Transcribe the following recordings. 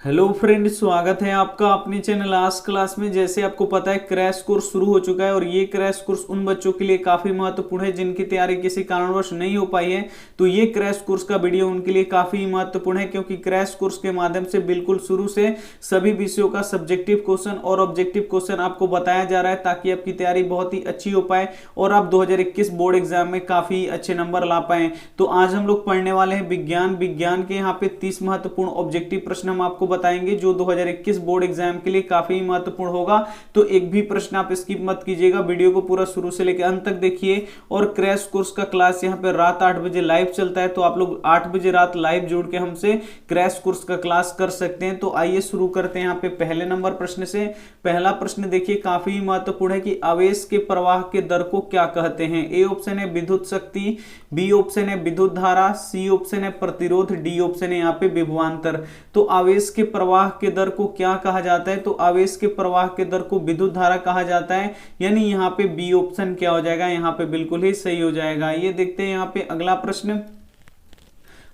Hello friend, स्वागत है आपका अपने चैनल आज क्लास में। जैसे आपको पता है क्रैश कोर्स शुरू हो चुका है और ये क्रैश कोर्स उन बच्चों के लिए काफी महत्वपूर्ण है जिनकी तैयारी किसी कारणवश नहीं हो पाई है। तो ये क्रैश कोर्स का वीडियो उनके लिए काफी महत्वपूर्ण है क्योंकि क्रैश कोर्स के माध्यम से बिल्कुल शुरू से सभी विषयों का सब्जेक्टिव क्वेश्चन और ऑब्जेक्टिव क्वेश्चन आपको बताया जा रहा है ताकि आपकी तैयारी बहुत ही अच्छी हो पाए और आप 2021 बोर्ड एग्जाम में काफी अच्छे नंबर ला पाए। तो आज हम लोग पढ़ने वाले हैं विज्ञान के यहाँ पे 30 महत्वपूर्ण ऑब्जेक्टिव प्रश्न हम आपको बताएंगे जो 2021 बोर्ड एग्जाम के लिए काफी महत्वपूर्ण होगा। तो एक भी प्रश्न आप स्किप मत कीजिएगा, वीडियो को पूरा शुरू से लेकर अंत तक देखिए। और क्रैश कोर्स का क्लास यहाँ पे रात 8 बजे लाइव चलता है, तो आप लोग 8 बजे रात लाइव जुड़ के हमसे क्रैश कोर्स का क्लास कर सकते हैं। तो आइए शुरू करते हैं यहाँ पे पहले नंबर प्रश्न से। पहला प्रश्न देखिए, काफी महत्वपूर्ण है कि आवेश के प्रवाह के दर को क्या कहते हैं। ए ऑप्शन है विद्युत शक्ति, बी ऑप्शन है विद्युत धारा, सी ऑप्शन है प्रतिरोध, डी ऑप्शन है यहाँ पे विभवांतर। तो आवेश के प्रवाह के दर को क्या कहा जाता है, तो आवेश के प्रवाह के दर को विद्युत धारा कहा जाता है, यानी यहाँ पे बी ऑप्शन क्या हो जाएगा, यहाँ पे बिल्कुल ही सही हो जाएगा। ये देखते हैं यहाँ पे अगला प्रश्न।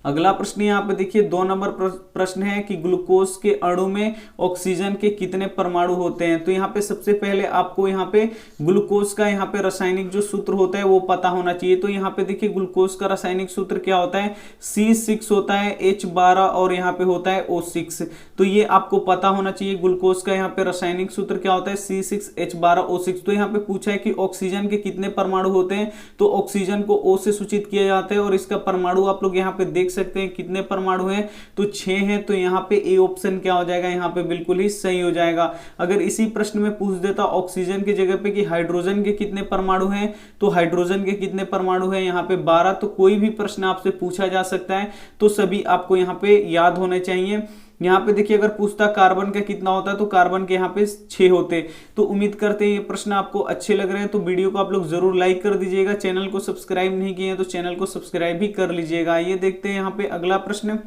अगला प्रश्न यहाँ पे देखिए 2 नंबर प्रश्न है कि ग्लूकोज के अणु में ऑक्सीजन के कितने परमाणु होते हैं। तो यहाँ पे सबसे पहले आपको यहाँ पे ग्लूकोज का यहाँ पे रासायनिक जो सूत्र होता है वो पता होना चाहिए। तो यहाँ पे देखिए ग्लूकोज का रासायनिक सूत्र क्या होता है, C6 होता है, H12 और यहाँ पे होता है O6। तो ये आपको पता होना चाहिए ग्लूकोज का यहाँ पे रासायनिक सूत्र क्या होता है, C6H12O6। तो यहाँ पे पूछा है कि ऑक्सीजन के कितने परमाणु होते हैं, तो ऑक्सीजन को O से सूचित किया जाता है और इसका परमाणु आप लोग यहाँ पे देख सकते हैं कितने परमाणु हैं, तो 6 हैं। तो यहाँ पे ए ऑप्शन क्या हो जाएगा, यहाँ पे बिल्कुल ही सही हो जाएगा। अगर इसी प्रश्न में पूछ देता ऑक्सीजन की जगह पे कि हाइड्रोजन के कितने परमाणु हैं, तो हाइड्रोजन के कितने परमाणु हैं यहाँ पे 12। तो कोई भी प्रश्न आपसे पूछा जा सकता है, तो सभी आपको यहाँ पे याद होने चाहिए। यहाँ पे देखिए अगर पूछता कार्बन का कितना होता है, तो कार्बन के यहाँ पे 6 होते। तो उम्मीद करते हैं ये प्रश्न आपको अच्छे लग रहे हैं, तो वीडियो को आप लोग जरूर लाइक कर दीजिएगा। चैनल को सब्सक्राइब नहीं किए हैं तो चैनल को सब्सक्राइब भी कर लीजिएगा। ये देखते हैं यहाँ पे अगला प्रश्न।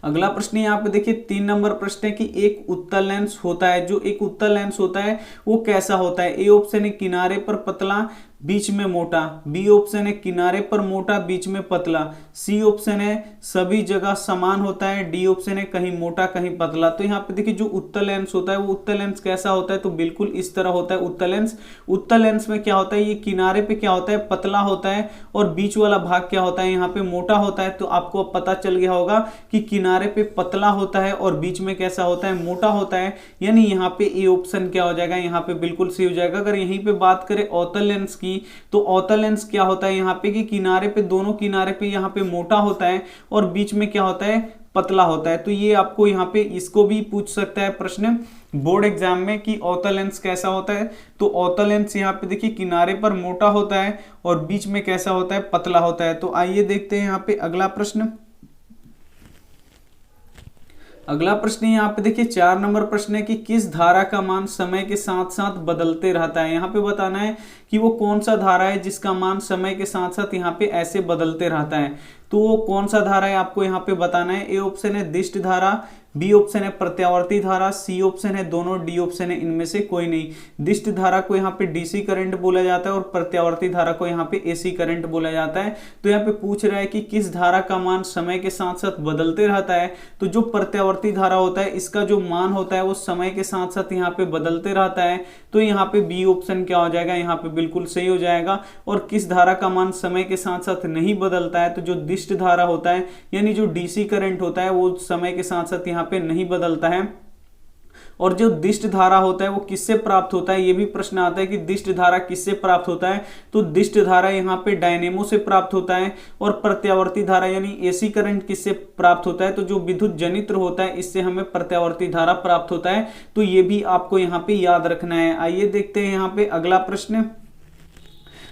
अगला प्रश्न यहाँ पे देखिए 3 नंबर प्रश्न है कि एक उत्तल लेंस होता है, जो एक उत्तल लेंस होता है वो कैसा होता है। ए ऑप्शन है किनारे पर पतला बीच में मोटा, बी ऑप्शन है किनारे पर मोटा बीच में पतला, सी ऑप्शन है सभी जगह समान होता है, डी ऑप्शन है कहीं मोटा कहीं पतला। तो यहाँ पे देखिए जो उत्तल लेंस होता है वो उत्तल लेंस कैसा होता है, तो बिल्कुल इस तरह होता है उत्तल लेंस। उत्तल लेंस में क्या होता है, ये किनारे पे क्या होता है, पतला होता है और बीच वाला भाग क्या होता है, यहाँ पे मोटा होता है। तो आपको अब पता चल गया होगा कि किनारे पे पतला होता है और बीच में कैसा होता है, मोटा होता है, यानी यहाँ पे ए ऑप्शन क्या हो जाएगा, यहाँ पे बिल्कुल सही हो जाएगा। अगर यहीं पे बात करें अवतल लेंस की, तो अवतल लेंस क्या होता है यहाँ पे कि किनारे पे दोनों किनारे पे यहाँ पे मोटा होता है और बीच में क्या होता है, पतला होता है। तो ये आपको यहाँ पे इसको भी पूछ सकता है प्रश्न बोर्ड एग्जाम में कि अवतल लेंस कैसा होता है। तो अवतल लेंस यहाँ पे देखिए किनारे पर मोटा होता है और बीच में कैसा होता है, पतला होता है। तो आइए देखते हैं यहाँ पे अगला प्रश्न। अगला प्रश्न यहाँ पे देखिए 4 नंबर प्रश्न है कि किस धारा का मान समय के साथ साथ बदलते रहता है। यहाँ पे बताना है कि वो कौन सा धारा है जिसका मान समय के साथ साथ यहाँ पे ऐसे बदलते रहता है। तो वो कौन सा धारा है आपको यहाँ पे बताना है। ए ऑप्शन है दिष्ट धारा, बी ऑप्शन है प्रत्यावर्ती धारा, सी ऑप्शन है दोनों, डी ऑप्शन है इनमें से कोई नहीं। दिष्ट धारा को यहाँ पे डीसी करंट बोला जाता है और प्रत्यावर्ती धारा को यहाँ पे एसी करंट बोला जाता है। तो यहाँ पे पूछ रहा है कि किस धारा का मान समय के साथ साथ बदलते रहता है। तो जो प्रत्यावर्ती धारा होता है इसका जो मान होता है वो समय के साथ साथ यहाँ पे बदलते रहता है। तो यहाँ पे बी ऑप्शन क्या हो जाएगा, यहाँ पे बिल्कुल सही हो जाएगा। और किस धारा का मान समय के साथ साथ नहीं बदलता है, तो जो दिष्ट धारा होता है यानी जो डीसी करंट होता है वो समय के साथ साथ यहाँ पे नहीं बदलता है। और जो दिष्ट धारा होता है वो किससे प्राप्त होता है, ये भी प्रश्न आता है कि दिष्ट धारा किससे प्राप्त होता है। तो दिष्ट धारा यहाँ पे डायनेमो से प्राप्त होता है और प्रत्यावर्ती धारा यानी एसी करंट किससे प्राप्त होता है, तो जो विद्युत जनित्र होता है इससे हमें प्रत्यावर्ती धारा प्राप्त होता है। तो ये भी आपको यहाँ पे याद रखना है। आइए देखते हैं यहाँ पे अगला प्रश्न।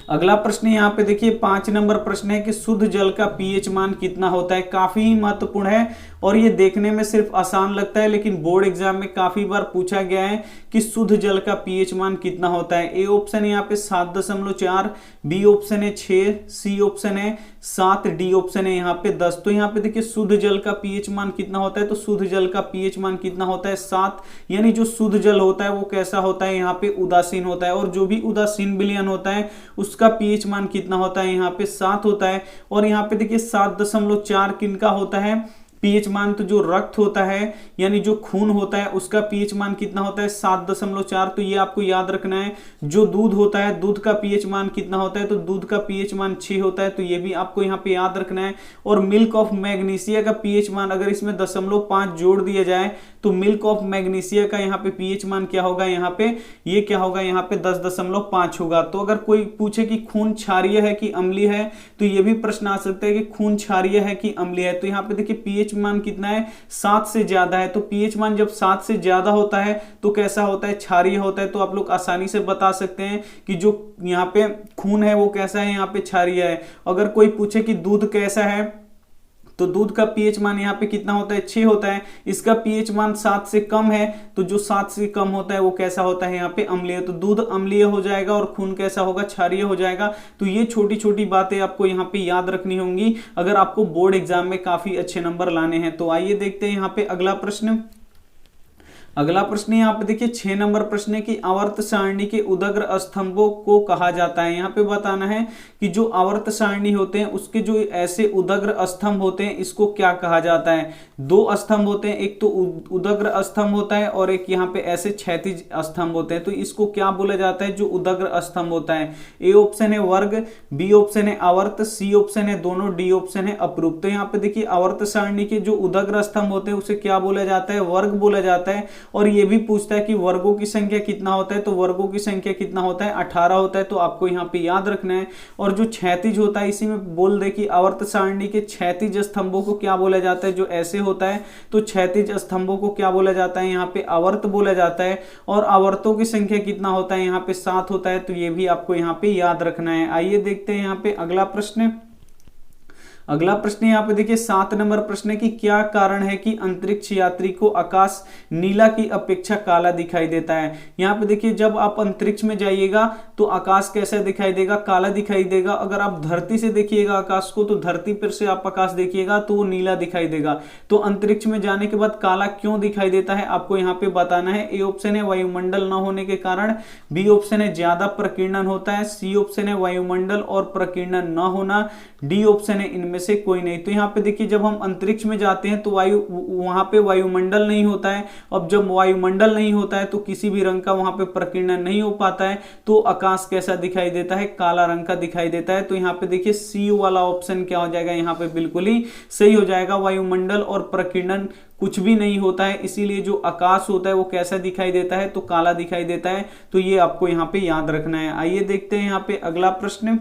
अगला प्रश्न यहाँ पे देखिए 5 नंबर प्रश्न है कि शुद्ध जल का पीएच मान कितना होता है। काफी महत्वपूर्ण है और ये देखने में सिर्फ आसान लगता है लेकिन बोर्ड एग्जाम में काफी बार पूछा गया है कि शुद्ध जल का पीएच मान कितना होता है। ए ऑप्शन है यहाँ पे 7.4, बी ऑप्शन है 6, सी ऑप्शन है 7, डी ऑप्शन है यहाँ पे 10। तो यहाँ पे देखिए शुद्ध जल का पीएच मान कितना होता है, तो शुद्ध जल का पीएच मान कितना होता है 7, यानी जो शुद्ध जल होता है वो कैसा होता है, यहाँ पे उदासीन होता है। और जो भी उदासीन विलयन होता है उसका पीएच मान कितना होता है, यहाँ पे 7 होता है। और यहाँ पे देखिए 7.4 किनका होता है, पीएच मान, तो जो रक्त होता है यानी जो खून होता है उसका पीएच मान कितना होता है 7.4, तो ये आपको याद रखना है। जो दूध होता है, दूध का पीएच मान कितना होता है, तो दूध का पीएच मान 6 होता है, तो ये भी आपको यहाँ पे याद रखना है। और मिल्क ऑफ मैग्नीशिया का पीएच मान अगर इसमें 0.5 जोड़ दिया जाए तो मिल्क ऑफ मैग्नीशिया का यहाँ पे पीएच मान क्या होगा, यहाँ पे ये क्या होगा, यहाँ पे 10.5 होगा। तो अगर कोई पूछे कि खून क्षारीय है कि अम्लीय है, तो ये भी प्रश्न आ सकता है कि खून क्षारीय है कि अम्लीय है। तो यहाँ पे देखिए पीएच मान कितना है, 7 से ज्यादा है। तो पीएच मान जब 7 से ज्यादा होता है तो कैसा होता है, क्षारीय होता है। तो आप लोग आसानी से बता सकते हैं कि जो यहाँ पे खून है वो कैसा है, यहाँ पे क्षारीय है। अगर कोई पूछे कि दूध कैसा है, तो दूध का पीएच मान यहाँ पे कितना होता है, 6 होता है। इसका पीएच मान 7 से कम है, तो जो 7 से कम होता है वो कैसा होता है, यहाँ पे अम्लीय। तो दूध अम्लीय हो जाएगा और खून कैसा होगा, क्षारीय हो जाएगा। तो ये छोटी छोटी बातें आपको यहाँ पे याद रखनी होंगी अगर आपको बोर्ड एग्जाम में काफी अच्छे नंबर लाने हैं। तो आइए देखते हैं यहाँ पे अगला प्रश्न। अगला प्रश्न यहाँ पे देखिए 6 नंबर प्रश्न है कि आवर्त सारणी के उदग्र स्तंभों को कहा जाता है। यहाँ पे बताना है कि जो आवर्त सारणी होते हैं उसके जो ऐसे उदग्र स्तंभ होते हैं इसको क्या कहा जाता है। 2 स्तंभ होते हैं, एक तो उदग्र स्तंभ होता है और एक यहाँ पे ऐसे क्षैतिज स्तंभ होते हैं। तो इसको क्या बोला जाता है, जो उदग्र स्तंभ होता है। ए ऑप्शन है वर्ग, बी ऑप्शन है आवर्त, सी ऑप्शन है दोनों, डी ऑप्शन है अपरूप। तो यहाँ पे देखिए आवर्त सारणी के जो उदग्र स्तंभ होते हैं उसे क्या बोला जाता है, वर्ग बोला जाता है। और ये भी पूछता है कि वर्गों की संख्या कितना होता है, तो वर्गों की संख्या कितना होता है, 18 होता है। तो आपको यहाँ पे याद रखना है। और जो क्षैतिज होता है, इसी में बोल दे कि आवर्त सारणी के क्षैतिज स्तंभों को क्या बोला जाता है, जो ऐसे होता है तो क्षैतिज स्तंभों को क्या बोला जाता है, यहाँ पे आवर्त बोला जाता है। और आवर्तों की संख्या कितना होता है, यहाँ पे 7 होता है। तो ये भी आपको यहाँ पे याद रखना है। आइए देखते हैं यहाँ पे अगला प्रश्न। अगला प्रश्न यहाँ पे देखिए 7 नंबर प्रश्न है कि क्या कारण है कि अंतरिक्ष यात्री को आकाश नीला की अपेक्षा काला दिखाई देता है। यहाँ पे देखिए जब आप अंतरिक्ष में जाइएगा तो आकाश कैसा दिखाई देगा, काला दिखाई देगा। अगर आप धरती से देखिएगा आकाश को, तो धरती पर से आप आकाश देखिएगा तो वो नीला दिखाई देगा। तो अंतरिक्ष में जाने के बाद काला क्यों दिखाई देता है, आपको यहाँ पे बताना है। ए ऑप्शन है वायुमंडल न होने के कारण, बी ऑप्शन है ज्यादा प्रकीर्णन होता है, सी ऑप्शन है वायुमंडल और प्रकीर्णन न होना, डी ऑप्शन है इनमें से कोई नहीं। तो यहाँ पे देखिए जब हम अंतरिक्ष में जाते हैं तो वहां पे वायुमंडल नहीं होता है। अब जब वायुमंडल नहीं होता है तो किसी भी रंग का वहां पे प्रकीर्णन नहीं हो पाता है। तो आकाश कैसा दिखाई देता है, काला रंग का दिखाई देता है। तो यहाँ पे देखिए सी वाला ऑप्शन क्या हो जाएगा, यहाँ पे बिल्कुल ही सही हो जाएगा। वायुमंडल और प्रकीर्णन कुछ भी नहीं होता है, इसीलिए जो आकाश होता है वो कैसा दिखाई देता है, तो काला दिखाई देता है। तो ये आपको यहाँ पे याद रखना है। आइए देखते हैं यहाँ पे अगला प्रश्न।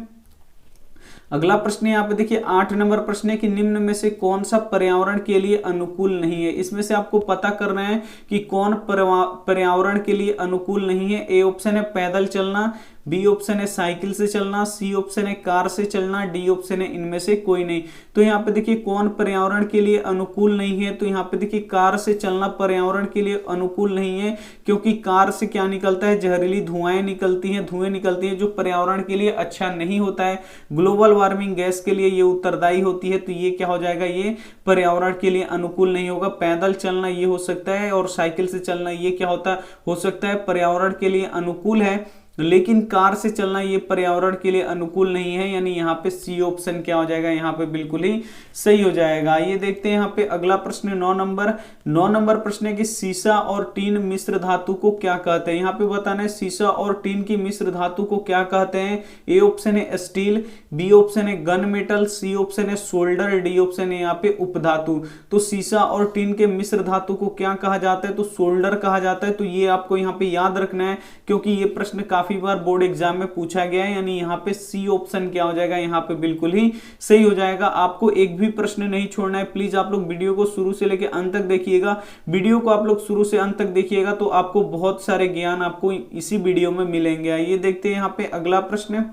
अगला प्रश्न यहाँ पे देखिए 8 नंबर प्रश्न है कि निम्न में से कौन सा पर्यावरण के लिए अनुकूल नहीं है। इसमें से आपको पता करना है कि कौन पर्यावरण के लिए अनुकूल नहीं है। ए ऑप्शन है पैदल चलना, बी ऑप्शन है साइकिल से चलना, सी ऑप्शन है कार से चलना, डी ऑप्शन है इनमें से कोई नहीं। तो यहाँ पे देखिए कौन पर्यावरण के लिए अनुकूल नहीं है, तो यहाँ पे देखिए कार से चलना पर्यावरण के लिए अनुकूल नहीं है, क्योंकि कार से क्या निकलता है, जहरीली धुआं निकलती हैं जो पर्यावरण के लिए अच्छा नहीं होता है। ग्लोबल वार्मिंग गैस के लिए ये उत्तरदायी होती है। तो ये क्या हो जाएगा, ये पर्यावरण के लिए अनुकूल नहीं होगा। पैदल चलना ये हो सकता है और साइकिल से चलना ये क्या होता हो सकता है, पर्यावरण के लिए अनुकूल है। लेकिन कार से चलना ये पर्यावरण के लिए अनुकूल नहीं है, यानी यहाँ पे सी ऑप्शन क्या हो जाएगा, यहाँ पे बिल्कुल ही सही हो जाएगा। ये देखते हैं यहाँ पे अगला प्रश्न 9 नंबर प्रश्न है कि सीसा और टीन मिश्र धातु को क्या कहते हैं। यहाँ पे बताना है सीसा और टीन की मिश्र धातु को क्या कहते हैं। ए ऑप्शन है स्टील, बी ऑप्शन है गन मेटल, सी ऑप्शन है सोल्डर, डी ऑप्शन है यहाँ पे उपधातु। तो सीसा और टीन के मिश्र धातु को क्या कहा जाता है, तो सोल्डर कहा जाता है। तो ये आपको यहाँ पे याद रखना है, क्योंकि ये प्रश्न काफी बार बोर्ड एग्जाम में पूछा गया है। यानी यहाँ पे सी ऑप्शन क्या हो जाएगा, यहाँ पे बिल्कुल ही सही हो जाएगा। आपको एक भी प्रश्न नहीं छोड़ना है। प्लीज आप लोग वीडियो को शुरू से लेकर अंत तक देखिएगा। वीडियो को आप लोग शुरू से अंत तक देखिएगा तो आपको बहुत सारे ज्ञान आपको इसी वीडियो में मिलेंगे। ये देखते हैं यहाँ पे अगला प्रश्न।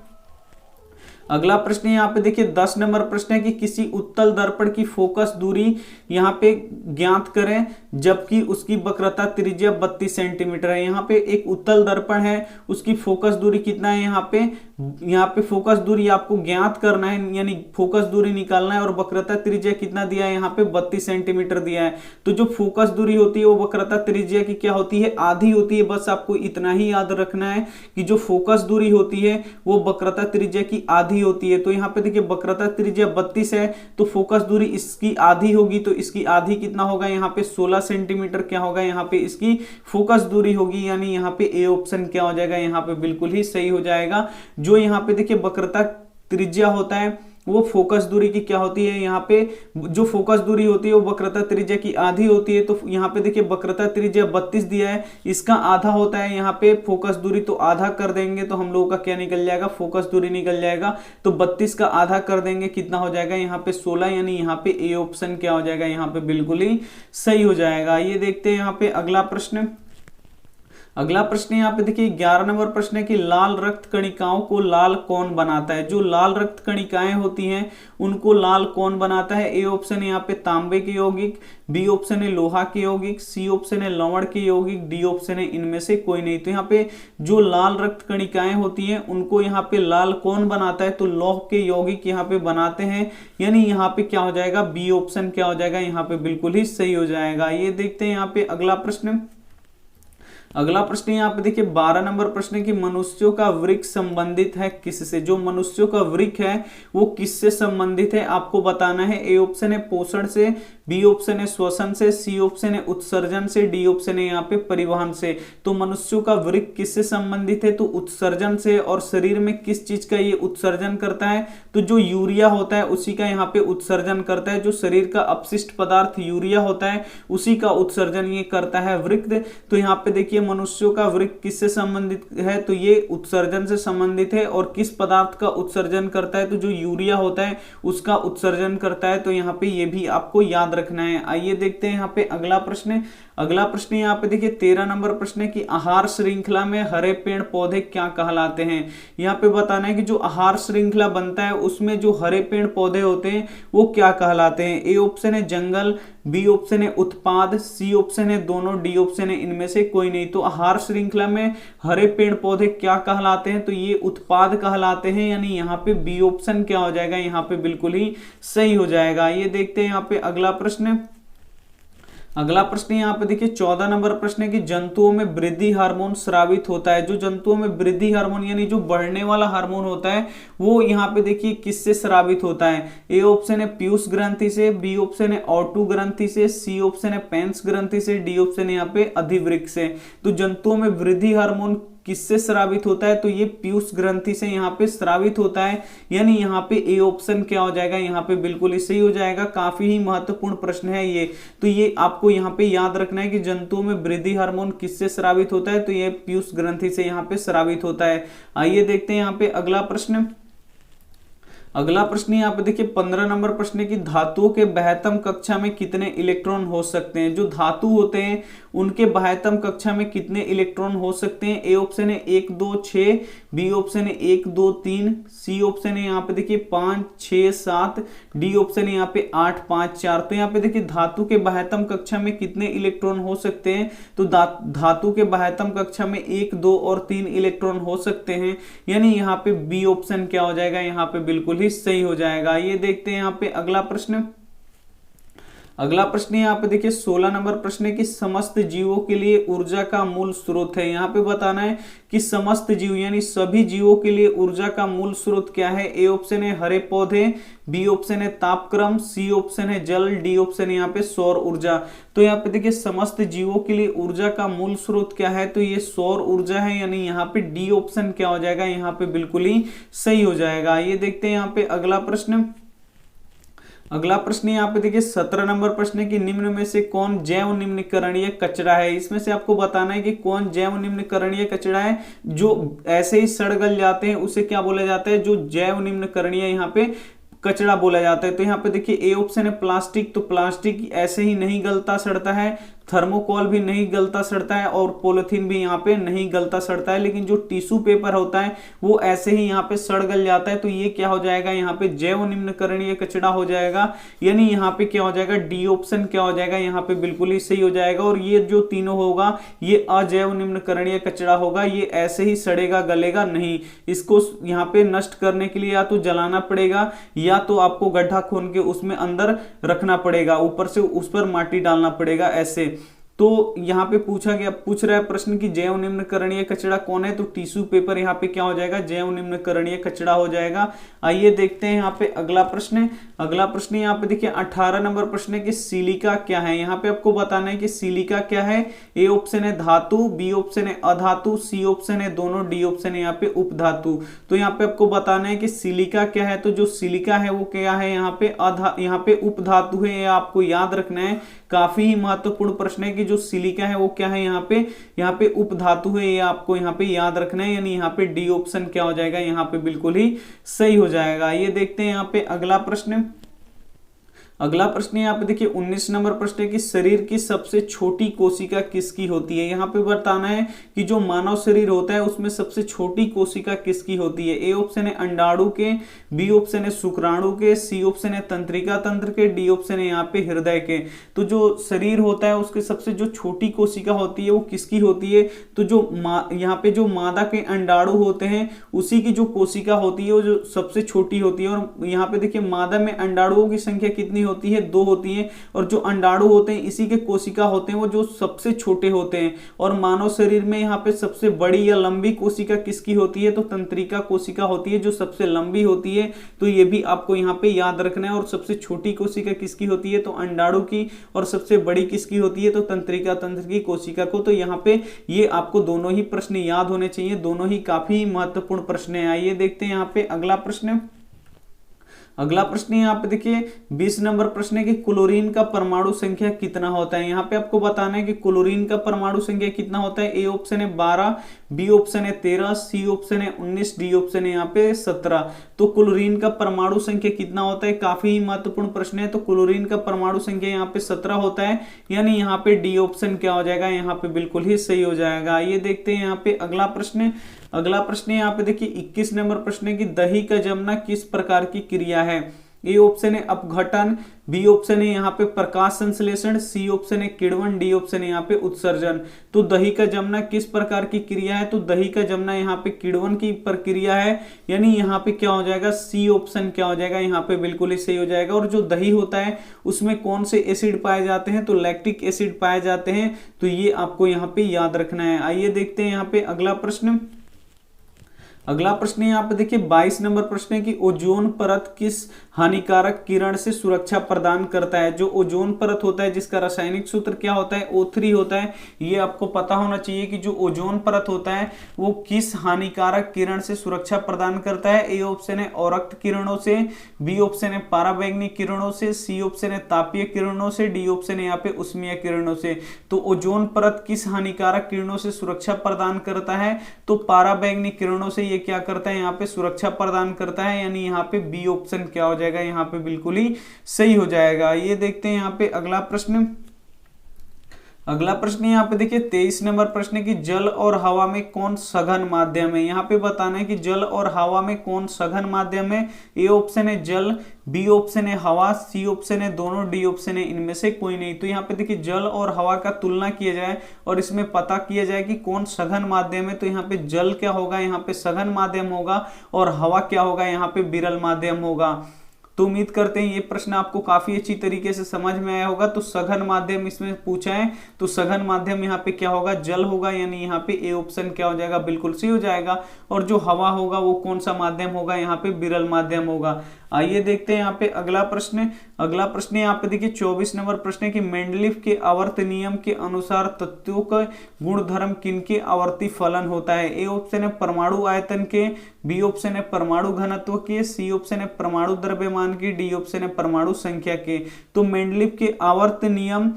अगला प्रश्न यहाँ पे देखिए 10 नंबर प्रश्न है कि किसी उत्तल दर्पण की फोकस दूरी यहाँ पे ज्ञात करें जबकि उसकी वक्रता त्रिज्या 32 सेंटीमीटर है। यहाँ पे एक उत्तल दर्पण है, उसकी फोकस दूरी कितना है, यहाँ पे फोकस दूरी आपको ज्ञात करना है, यानी फोकस दूरी निकालना है। और वक्रता त्रिज्या कितना दिया है, यहाँ पे 32 सेंटीमीटर दिया है। तो जो फोकस दूरी होती है वो वक्रता त्रिज्या की क्या होती है, आधी होती है। बस आपको इतना ही याद रखना है कि जो फोकस दूरी होती है वो वक्रता त्रिज्या की आधी होती है। तो यहाँ पे देखिए वक्रता त्रिज्या 32 है तो फोकस दूरी इसकी आधी होगी, तो इसकी आधी कितना होगा यहाँ पे 16 सेंटीमीटर क्या होगा यहाँ पे इसकी फोकस दूरी होगी, यानी यहाँ पे ए ऑप्शन क्या हो जाएगा यहाँ पे बिल्कुल ही सही हो जाएगा। जो यहाँ पे देखिए वक्रता त्रिज्या होता है वो फोकस दूरी की क्या होती है, यहाँ पे जो फोकस दूरी होती है वो वक्रता त्रिज्या की आधी होती है। तो यहाँ पे देखिए वक्रता त्रिज्या 32 दिया है, इसका आधा होता है यहाँ पे फोकस दूरी, तो आधा कर देंगे तो हम लोगों का क्या निकल जाएगा, फोकस दूरी निकल जाएगा। तो 32 का आधा कर देंगे कितना हो जाएगा यहाँ पे 16, यानी यहाँ पे ए ऑप्शन क्या हो जाएगा यहाँ पे बिल्कुल ही सही हो जाएगा। ये देखते हैं यहाँ पे अगला प्रश्न। अगला प्रश्न यहाँ पे देखिए 11 नंबर प्रश्न है कि लाल रक्त कणिकाओं को लाल कौन बनाता है। जो लाल रक्त कणिकाएं होती हैं उनको लाल कौन बनाता है। ए ऑप्शन है यहाँ पे तांबे के यौगिक, बी ऑप्शन है लोहा के यौगिक, सी ऑप्शन है लवण के यौगिक, डी ऑप्शन है इनमें से कोई नहीं। तो यहाँ पे जो लाल रक्त कणिकाएं होती हैं उनको यहाँ पे लाल कौन बनाता है, तो लौह के यौगिक यहाँ पे बनाते हैं, यानी यहाँ पे क्या हो जाएगा, बी ऑप्शन क्या हो जाएगा यहाँ पे बिल्कुल ही सही हो जाएगा। ये देखते हैं यहाँ पे अगला प्रश्न। अगला प्रश्न यहाँ पे देखिए 12 नंबर प्रश्न है कि मनुष्यों का वृक्क संबंधित है किससे। जो मनुष्यों का वृक्क है वो किससे संबंधित है आपको बताना है। ए ऑप्शन है पोषण से, बी ऑप्शन है श्वसन से, सी ऑप्शन है उत्सर्जन से, डी ऑप्शन है यहाँ पे परिवहन से। तो मनुष्यों का वृक्क किससे संबंधित है, तो उत्सर्जन से। और शरीर में किस चीज का ये उत्सर्जन करता है, तो जो यूरिया होता है उसी का यहाँ पे उत्सर्जन करता है। जो शरीर का अपशिष्ट पदार्थ यूरिया होता है उसी का उत्सर्जन ये करता है वृक्क। तो यहाँ पे देखिए मनुष्यों का वृक्क किससे संबंधित है, तो ये उत्सर्जन से संबंधित है। और किस पदार्थ का उत्सर्जन करता है, तो जो यूरिया होता है उसका उत्सर्जन करता है। तो यहाँ पे ये भी आपको याद रखना है। आइए देखते हैं यहाँ पे अगला प्रश्न। अगला प्रश्न यहाँ पे देखिए 13 नंबर प्रश्न है कि आहार श्रृंखला में हरे पेड़ पौधे क्या कहलाते हैं। यहाँ पे बताना है कि जो आहार श्रृंखला बनता है उसमें जो हरे पेड़ पौधे होते हैं वो क्या कहलाते हैं। ए ऑप्शन है जंगल, बी ऑप्शन है उत्पाद, सी ऑप्शन है दोनों, डी ऑप्शन है इनमें से कोई नहीं। तो आहार श्रृंखला में हरे पेड़ पौधे क्या कहलाते हैं, तो ये उत्पाद कहलाते हैं, यानी यहाँ पे बी ऑप्शन क्या हो जाएगा यहाँ पे बिल्कुल ही सही हो जाएगा। ये देखते हैं यहाँ पे अगला प्रश्न। अगला प्रश्न यहाँ पे देखिए 14 नंबर प्रश्न है कि जंतुओं में वृद्धि हार्मोन स्रावित होता है। जो जंतुओं में वृद्धि हार्मोन यानी जो बढ़ने वाला हार्मोन होता है वो यहाँ पे देखिए किससे स्रावित होता है। ए ऑप्शन है पीयूष ग्रंथि से, बी ऑप्शन है ऑटू ग्रंथि से, सी ऑप्शन है पेंस ग्रंथि से, डी ऑप्शन है यहाँ पे अधिवृक्क से। तो जंतुओं में वृद्धि हार्मोन किससे स्रावित होता है, तो ये पीयूष ग्रंथि से यहाँ पे स्रावित होता है, यानी यहाँ पे ए ऑप्शन क्या हो जाएगा यहाँ पे बिल्कुल ही सही हो जाएगा। काफी ही महत्वपूर्ण प्रश्न है ये, तो ये आपको यहाँ पे याद रखना है कि जंतुओं में वृद्धि हार्मोन किससे स्रावित होता है, तो ये पीयूष ग्रंथि से यहाँ पे स्रावित होता है। आइए देखते हैं यहाँ पे अगला प्रश्न। अगला प्रश्न यहाँ पे देखिए 15 नंबर प्रश्न है कि धातुओं के बाह्यतम कक्षा में कितने इलेक्ट्रॉन हो सकते हैं। जो धातु होते हैं उनके बाह्यतम कक्षा में कितने इलेक्ट्रॉन हो सकते हैं। ए ऑप्शन है 1 2 6, बी ऑप्शन है 1 2 3, सी ऑप्शन है यहाँ पे देखिए 5 6 7, डी ऑप्शन है यहाँ पे 8 5 4। तो यहाँ पे देखिए धातु के बाह्यतम कक्षा में कितने इलेक्ट्रॉन हो सकते हैं, तो धातु के बाह्यतम कक्षा में 1 2 और 3 इलेक्ट्रॉन हो सकते हैं, यानी यहाँ पे बी ऑप्शन क्या हो जाएगा यहाँ पे बिल्कुल ही सही हो जाएगा। ये देखते हैं यहाँ पे अगला प्रश्न। अगला प्रश्न यहाँ पे देखिए 16 नंबर प्रश्न है कि समस्त जीवों के लिए ऊर्जा का मूल स्रोत है। यहाँ पे बताना है कि समस्त जीव यानी सभी जीवों के लिए ऊर्जा का मूल स्रोत क्या है। ए ऑप्शन है हरे पौधे, बी ऑप्शन है तापक्रम, सी ऑप्शन है जल, डी ऑप्शन है यहाँ पे सौर ऊर्जा। तो यहाँ पे देखिए समस्त जीवों के लिए ऊर्जा का मूल स्रोत क्या है, तो ये सौर ऊर्जा है, यानी यहाँ पे डी ऑप्शन क्या हो जाएगा यहाँ पे बिल्कुल ही सही हो जाएगा। ये देखते हैं यहाँ पे अगला प्रश्न। अगला प्रश्न यहाँ पे देखिए 17 नंबर प्रश्न है कि निम्न में से कौन जैव निम्नीकरणीय कचरा है। इसमें से आपको बताना है कि कौन जैव निम्नीकरणीय कचरा है। जो ऐसे ही सड़ गल जाते हैं उसे क्या बोला जाता है, जो जैव निम्नीकरणीय यहाँ पे कचरा बोला जाता है। तो यहाँ पे देखिए ए ऑप्शन है प्लास्टिक, तो प्लास्टिक ऐसे ही नहीं गलता सड़ता है, थर्मोकोल भी नहीं गलता सड़ता है और पॉलिथीन भी यहाँ पे नहीं गलता सड़ता है, लेकिन जो टिश्यू पेपर होता है वो ऐसे ही यहाँ पे सड़ गल जाता है। तो ये क्या हो जाएगा यहाँ पे जैव निम्नीकरणीय कचरा हो जाएगा, यानी यहाँ पे क्या हो जाएगा डी ऑप्शन क्या हो जाएगा यहाँ पे बिल्कुल ही सही हो जाएगा। और ये जो तीनों होगा ये अजैव निम्नीकरणीय कचरा होगा, ये ऐसे ही सड़ेगा गलेगा नहीं। इसको यहाँ पे नष्ट करने के लिए या तो जलाना पड़ेगा या तो आपको गड्ढा खोद के उसमें अंदर रखना पड़ेगा, ऊपर से उस पर माटी डालना पड़ेगा ऐसे। तो यहाँ पे पूछ रहा है प्रश्न की जैव निम्नकरणीय कचरा कौन है, तो टिश्यू पेपर यहाँ पे क्या हो जाएगा, जैव निम्नकरणीय कचरा हो जाएगा। आइए देखते हैं यहाँ पे अगला प्रश्न। अगला प्रश्न यहाँ पे देखिए 18 नंबर प्रश्न है कि सिलिका क्या है। यहाँ पे आपको बताना है कि सिलिका क्या है। ए ऑप्शन है धातु, बी ऑप्शन है अधातु, सी ऑप्शन है दोनों, डी ऑप्शन है यहाँ पे उपधातु। तो यहाँ पे आपको बताना है कि सिलिका क्या है। तो जो सिलिका है वो क्या है, यहाँ पे उपधातु है, ये आपको याद रखना है। काफी महत्वपूर्ण प्रश्न है कि जो सिलिका है वो क्या है, यहाँ पे उपधातु है, ये आपको यहाँ पे याद रखना है। यानी यहाँ पे डी ऑप्शन क्या हो जाएगा, यहाँ पे बिल्कुल ही सही हो जाएगा। ये देखते हैं यहाँ पे अगला प्रश्न। अगला प्रश्न यहाँ पे देखिए 19 नंबर प्रश्न है कि शरीर की सबसे छोटी कोशिका किसकी होती है। यहाँ पे बताना है कि जो मानव शरीर होता है उसमें सबसे छोटी कोशिका किसकी होती है। ए ऑप्शन है अंडाणु के, बी ऑप्शन है शुक्राणु के, सी ऑप्शन है तंत्रिका तंत्र के, डी ऑप्शन है यहाँ पे हृदय के। तो जो शरीर होता है उसके सबसे जो छोटी कोशिका होती है वो किसकी होती है, तो जो यहाँ पे जो मादा के अंडाणु होते हैं उसी की जो कोशिका होती है वो जो सबसे छोटी होती है। और यहाँ पे देखिए मादा में अंडाणुओं की संख्या कितनी होती है, 2 होती है। और जो अंडाणु होते हैं इसी के कोशिका होते हैं वो जो सबसे छोटे होते हैं। और मानव शरीर में यहाँ पे सबसे बड़ी या लंबी कोशिका किसकी होती है, तो तंत्रिका कोशिका होती है जो सबसे लंबी होती है। तो ये भी आपको यहाँ पे याद रखना है। और सबसे छोटी कोशिका किसकी होती है, तो अंडाणु की, और सबसे बड़ी किसकी होती है, तो तंत्रिका तंत्र की कोशिका को। तो यहाँ पे ये आपको दोनों ही प्रश्न याद होने चाहिए, दोनों ही काफी महत्वपूर्ण प्रश्न है। आइए देखते हैं यहाँ पे अगला प्रश्न। अगला प्रश्न यहाँ पे देखिए 20 नंबर प्रश्न है कि क्लोरीन का परमाणु संख्या कितना होता है। यहाँ पे आपको बताना है कि क्लोरीन का परमाणु संख्या कितना होता है। ए ऑप्शन है 12, बी ऑप्शन है 13, सी ऑप्शन है 19, डी ऑप्शन है यहाँ पे 17। तो क्लोरीन का परमाणु संख्या कितना होता है, काफी महत्वपूर्ण प्रश्न है। तो क्लोरीन का परमाणु संख्या यहाँ पे 17 होता है। यानी यहाँ पे डी ऑप्शन क्या हो जाएगा, यहाँ पे बिल्कुल ही सही हो जाएगा। ये देखते हैं यहाँ पे अगला प्रश्न। अगला प्रश्न यहाँ पे देखिए 21 नंबर प्रश्न है कि दही का जमना किस प्रकार की क्रिया है। ए ऑप्शन है अपघटन, बी ऑप्शन है यहाँ पे प्रकाश संश्लेषण, सी ऑप्शन है किण्वन, डी ऑप्शन है यहाँ पे उत्सर्जन। तो दही का जमना किस प्रकार की क्रिया है, तो दही का जमना यहाँ पे किण्वन की प्रक्रिया है। यानी यहाँ पे क्या हो जाएगा, सी ऑप्शन क्या हो जाएगा, यहाँ पे बिल्कुल ही सही हो जाएगा। और जो दही होता है उसमें कौन से एसिड पाए जाते हैं, तो लैक्टिक एसिड पाए जाते हैं। तो ये आपको यहाँ पे याद रखना है। आइए देखते हैं यहाँ पे अगला प्रश्न। अगला प्रश्न यहाँ पे देखिए 22 नंबर प्रश्न है कि ओजोन परत किस हानिकारक किरण से सुरक्षा प्रदान करता है। जो ओजोन परत होता है जिसका रासायनिक सूत्र क्या होता है, O3 होता है। ये आपको पता होना चाहिए कि जो ओजोन परत होता है वो किस हानिकारक किरण से सुरक्षा प्रदान करता है। ए ऑप्शन है औरक्त किरणों से, बी ऑप्शन है पाराबैंगनी किरणों से, सी ऑप्शन है तापीय किरणों से, डी ऑप्शन है यहाँ पे उष्मीय किरणों से। तो ओजोन परत किस हानिकारक किरणों से सुरक्षा प्रदान करता है, तो पाराबैंगनी किरणों से ये क्या करता है, यहाँ पे सुरक्षा प्रदान करता है। यानी यहाँ पे बी ऑप्शन क्या हो जाएगा, यहाँ पे बिल्कुल ही सही हो जाएगा। ये देखते हैं यहाँ पे अगला प्रश्न। अगला प्रश्न यहाँ पे देखिए 23 नंबर प्रश्न है कि जल और हवा में कौन सघन माध्यम है। यहाँ पे बताना है कि जल और हवा में कौन सघन माध्यम है। ए ऑप्शन है जल, बी ऑप्शन है हवा, सी ऑप्शन है दोनों, डी ऑप्शन है इनमें से कोई नहीं। तो यहाँ पे देखिए जल और हवा का तुलना किया जाए और इसमें पता किया जाए कि कौन सघन माध्यम है। तो यहाँ पे जल क्या होगा, यहाँ पे सघन माध्यम होगा, और हवा क्या होगा, यहाँ पे विरल माध्यम होगा। तो उम्मीद करते हैं ये प्रश्न आपको काफी अच्छी तरीके से समझ में आया होगा। तो सघन माध्यम इसमें पूछा है, तो सघन माध्यम यहाँ पे क्या होगा, जल होगा। यानी यहाँ पे ए ऑप्शन क्या हो जाएगा, बिल्कुल सही हो जाएगा। और जो हवा होगा वो कौन सा माध्यम होगा, यहाँ पे विरल माध्यम होगा। आइए देखते हैं यहाँ पे अगला प्रश्न। अगला प्रश्न यहाँ पे देखिए 24 नंबर प्रश्न है कि मेंडलीफ के आवर्त नियम के अनुसार तत्वों का गुणधर्म किनके आवर्ती फलन होता है। ए ऑप्शन है परमाणु आयतन के, बी ऑप्शन है परमाणु घनत्व के, सी ऑप्शन है परमाणु द्रव्यमान के, डी ऑप्शन है परमाणु संख्या के। तो मेंडलीफ के आवर्त नियम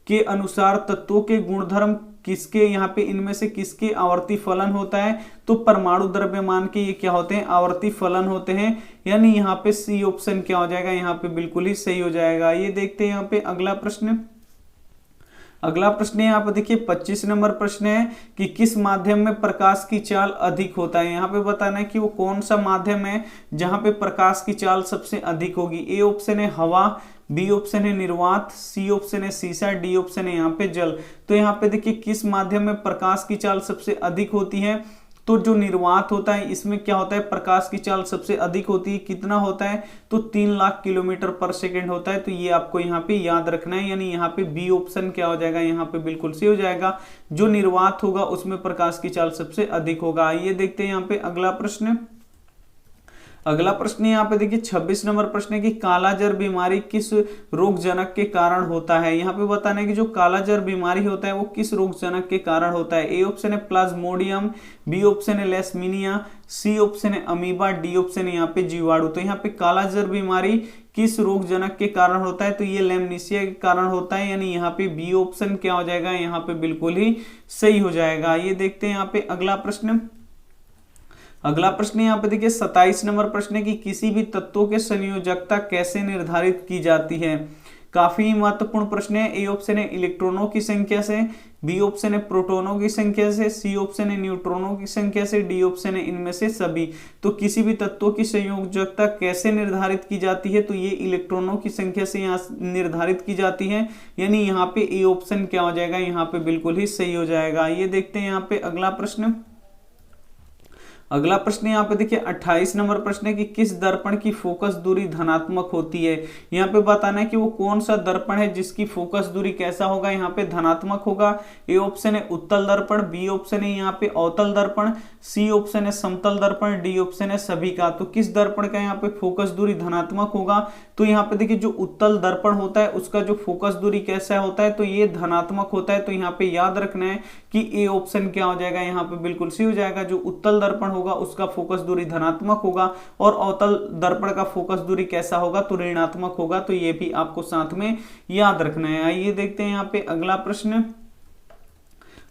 के अनुसार तत्वों के गुणधर्म किसके, यहाँ पे इनमें से किसके आवर्ती फलन होता है, तो परमाणु द्रव्यमान के ये क्या होते हैं, आवर्ती फलन होते हैं। यानी यहाँ पे सी ऑप्शन क्या हो जाएगा, यहाँ पे बिल्कुल ही सही हो जाएगा। ये देखते हैं यहाँ पे अगला प्रश्न। अगला प्रश्न यहाँ पे देखिए 25 नंबर प्रश्न है कि किस माध्यम में प्रकाश की चाल अधिक होता है। यहाँ पे बताना है कि वो कौन सा माध्यम है जहां पे प्रकाश की चाल सबसे अधिक होगी। ए ऑप्शन है हवा, बी ऑप्शन है निर्वात, सी ऑप्शन है सीसा, डी ऑप्शन है यहाँ पे जल। तो यहाँ पे देखिए किस माध्यम में प्रकाश की चाल सबसे अधिक होती है, तो जो निर्वात होता है इसमें क्या होता है, प्रकाश की चाल सबसे अधिक होती है, कितना होता है, तो 3 लाख किलोमीटर पर सेकेंड होता है। तो ये आपको यहाँ पे याद रखना है, यानी यहाँ पे बी ऑप्शन क्या हो जाएगा, यहाँ पे बिल्कुल सही हो जाएगा। जो निर्वात होगा उसमें प्रकाश की चाल सबसे अधिक होगा। आइए देखते हैं यहाँ पे अगला प्रश्न। अगला प्रश्न यहाँ पे देखिए 26 नंबर प्रश्न है कि कालाजार बीमारी किस रोगजनक के कारण होता है। यहाँ पे बताना है कि जो कालाजार बीमारी होता है वो किस रोगजनक के कारण होता है। ए ऑप्शन है प्लाज्मोडियम, बी ऑप्शन है लेशमीनिया, सी ऑप्शन है अमीबा, डी ऑप्शन है यहाँ पे जीवाणु। तो यहाँ पे कालाजार बीमारी किस रोगजनक के कारण होता है, तो ये लेमनीसिया के कारण होता है, यानी यहाँ पे बी ऑप्शन क्या हो जाएगा, यहाँ पे बिल्कुल ही सही हो जाएगा। ये देखते हैं यहाँ पे अगला प्रश्न। अगला प्रश्न यहाँ पे देखिए 27 नंबर प्रश्न है कि किसी भी तत्वों के संयोजकता कैसे निर्धारित की जाती है। काफी महत्वपूर्ण प्रश्न है। ए ऑप्शन है इलेक्ट्रॉनों की संख्या से, बी ऑप्शन है प्रोटॉनों की संख्या से, सी ऑप्शन है न्यूट्रॉनों की संख्या से, डी ऑप्शन है इनमें से सभी। तो किसी भी तत्वों की संयोजकता कैसे निर्धारित की जाती है, तो ये इलेक्ट्रॉनों की संख्या से यहाँ निर्धारित की जाती है, यानी यहाँ पे ए ऑप्शन क्या हो जाएगा, यहाँ पे बिल्कुल ही सही हो जाएगा। ये देखते हैं यहाँ पे अगला प्रश्न। अगला प्रश्न यहाँ पे देखिए 28 नंबर प्रश्न है कि किस दर्पण की फोकस दूरी धनात्मक होती है। यहाँ पे बताना है कि वो कौन सा दर्पण है जिसकी फोकस दूरी कैसा होगा, यहाँ पे धनात्मक होगा। ए ऑप्शन है उत्तल दर्पण, बी ऑप्शन है यहाँ पे अवतल दर्पण, सी ऑप्शन है समतल दर्पण, डी ऑप्शन है सभी का। तो किस दर्पण का यहाँ पे फोकस दूरी धनात्मक होगा, तो यहाँ पे देखिए जो उत्तल दर्पण होता है उसका जो फोकस दूरी कैसा होता है, तो ये धनात्मक होता है। तो यहाँ पे याद रखना है कि ए ऑप्शन क्या हो जाएगा, यहाँ पे बिल्कुल सही हो जाएगा। जो उत्तल दर्पण होगा उसका फोकस दूरी धनात्मक होगा और अवतल दर्पण का फोकस दूरी कैसा होगा, तो ऋणात्मक होगा। तो ये भी आपको साथ में याद रखना है। आइए देखते हैं यहाँ पे अगला प्रश्न।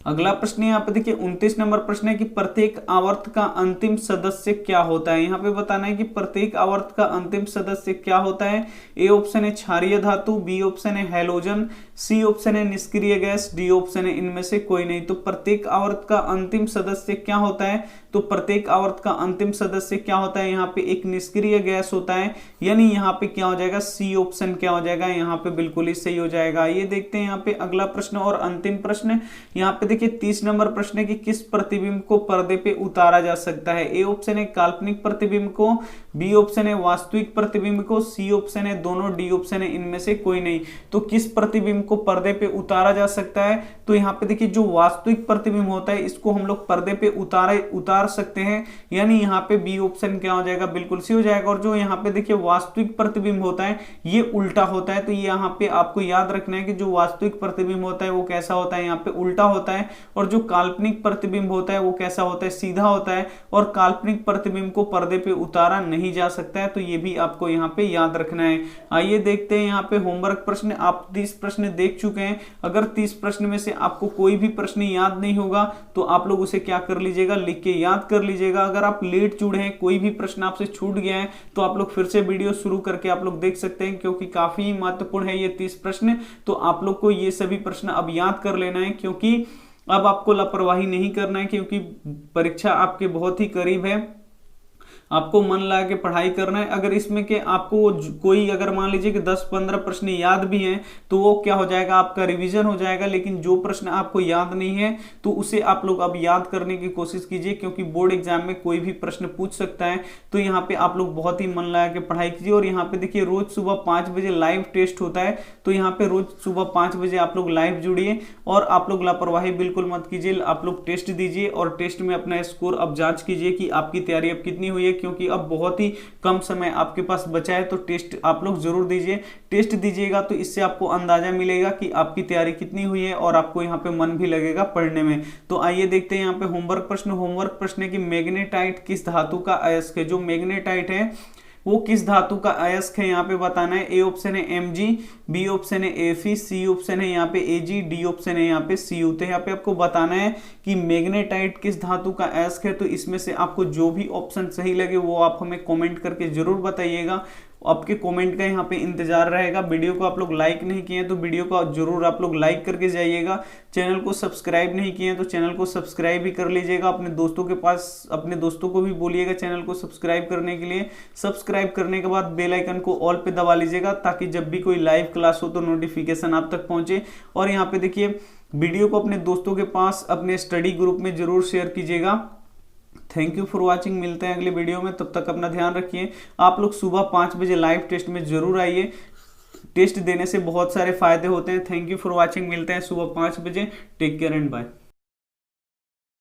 अगला प्रश्न यहाँ पे देखिए 29 नंबर प्रश्न है कि प्रत्येक आवर्त का अंतिम सदस्य क्या होता है। यहाँ पे बताना है कि प्रत्येक आवर्त का अंतिम सदस्य क्या होता है। ए ऑप्शन है क्षारीय धातु, बी ऑप्शन है हैलोजन, सी ऑप्शन है निष्क्रिय गैस, डी ऑप्शन है इनमें से कोई नहीं। तो प्रत्येक आवर्त का अंतिम सदस्य क्या होता है, तो प्रत्येक आवर्त का अंतिम सदस्य क्या होता है, यहाँ पे एक निष्क्रिय गैस होता है, यानी यहाँ पे क्या हो जाएगा, सी ऑप्शन क्या हो जाएगा, यहाँ पे बिल्कुल ही सही हो जाएगा। ये देखते हैं यहाँ पे अगला प्रश्न और अंतिम प्रश्न। यहाँ पे देखिए 30 नंबर प्रश्न है कि किस प्रतिबिंब को पर्दे पे उतारा जा सकता है। ए ऑप्शन है काल्पनिक प्रतिबिंब को, बी ऑप्शन है वास्तविक प्रतिबिंब को, सी ऑप्शन है दोनों, डी ऑप्शन है इनमें से कोई नहीं। तो किस प्रतिबिंब को पर्दे पे उतारा जा सकता है, तो यहाँ पे देखिए जो वास्तविक प्रतिबिंब होता है इसको हम लोग पर्दे पे उतार सकते हैं, यानी यहाँ पे बी ऑप्शन क्या हो जाएगा, बिल्कुल सही हो जाएगा। और जो यहाँ पे देखिए वास्तविक प्रतिबिंब होता है ये उल्टा होता है, तो यहाँ पे आपको याद रखना है कि जो वास्तविक प्रतिबिंब होता है वो कैसा होता है, यहाँ पे उल्टा होता है। और जो काल्पनिक प्रतिबिंब होता है वो कैसा होता है, सीधा होता है। और काल्पनिक प्रतिबिंब को पर्दे पे उतारा नहीं जा सकता है, तो ये भी आपको यहाँ पे याद रखना है। आइए देखते हैं यहाँ पे होमवर्क प्रश्न। आप 30 प्रश्न देख चुके हैं। अगर 30 प्रश्न में से आपको कोई भी प्रश्न याद नहीं होगा तो आप लोग उसे क्या कर लीजिएगा, लिख के याद कर लीजिएगा। अगर आप लेट जुड़े हैं, कोई भी प्रश्न आपसे छूट गया है, तो आप लोग फिर से वीडियो शुरू करके आप लोग देख सकते हैं, क्योंकि काफी महत्वपूर्ण है ये 30 प्रश्न। तो आप लोग को ये सभी प्रश्न अब याद कर लेना है, क्योंकि अब आपको लापरवाही नहीं करना है, क्योंकि परीक्षा आपके बहुत ही करीब है। आपको मन लगा के पढ़ाई करना है। अगर इसमें के आपको कोई अगर मान लीजिए कि 10-15 प्रश्न याद भी हैं तो वो क्या हो जाएगा, आपका रिवीजन हो जाएगा। लेकिन जो प्रश्न आपको याद नहीं है तो उसे आप लोग अब याद करने की कोशिश कीजिए, क्योंकि बोर्ड एग्जाम में कोई भी प्रश्न पूछ सकता है। तो यहाँ पे आप लोग बहुत ही मन लगा के पढ़ाई कीजिए। और यहाँ पे देखिए रोज सुबह 5 बजे लाइव टेस्ट होता है, तो यहाँ पे रोज सुबह 5 बजे आप लोग लाइव जुड़िए। और आप लोग लापरवाही बिल्कुल मत कीजिए, आप लोग टेस्ट दीजिए और टेस्ट में अपना स्कोर अब जांच कीजिए कि आपकी तैयारी अब कितनी हुई है, क्योंकि अब बहुत ही कम समय आपके पास बचा है। तो टेस्ट आप लोग जरूर दीजिए। टेस्ट दीजिएगा तो इससे आपको अंदाजा मिलेगा कि आपकी तैयारी कितनी हुई है और आपको यहाँ पे मन भी लगेगा पढ़ने में। तो आइए देखते हैं यहाँ पे होमवर्क प्रश्न। होमवर्क प्रश्न है कि मैग्नेटाइट किस धातु का अयस्क है। जो मैग्नेटाइट है वो किस धातु का अयस्क है, यहाँ पे बताना है। ए ऑप्शन है Mg, बी ऑप्शन है Fe, सी ऑप्शन है यहाँ पे Ag, डी ऑप्शन है यहाँ पे Cu। तो यहाँ पे आपको बताना है कि मैग्नेटाइट किस धातु का अयस्क है। तो इसमें से आपको जो भी ऑप्शन सही लगे वो आप हमें कमेंट करके जरूर बताइएगा। आपके कमेंट का यहाँ पे इंतजार रहेगा। वीडियो को आप लोग लाइक नहीं किए हैं तो वीडियो को जरूर आप लोग लाइक करके जाइएगा। चैनल को सब्सक्राइब नहीं किए हैं तो चैनल को सब्सक्राइब भी कर लीजिएगा। अपने दोस्तों के पास, अपने दोस्तों को भी बोलिएगा चैनल को सब्सक्राइब करने के लिए। सब्सक्राइब करने के बाद बेल आइकन को ऑल पे दबा लीजिएगा, ताकि जब भी कोई लाइव क्लास हो तो नोटिफिकेशन आप तक पहुंचे। और यहाँ पे देखिए वीडियो को अपने दोस्तों के पास अपने स्टडी ग्रुप में जरूर शेयर कीजिएगा, थैंक यू फॉर वॉचिंग, मिलते हैं अगले वीडियो में, तब तक अपना ध्यान रखिए। आप लोग सुबह 5 बजे लाइव टेस्ट में जरूर आइए, टेस्ट देने से बहुत सारे फायदे होते हैं। थैंक यू फॉर वॉचिंग, मिलते हैं सुबह 5 बजे। Take care and bye.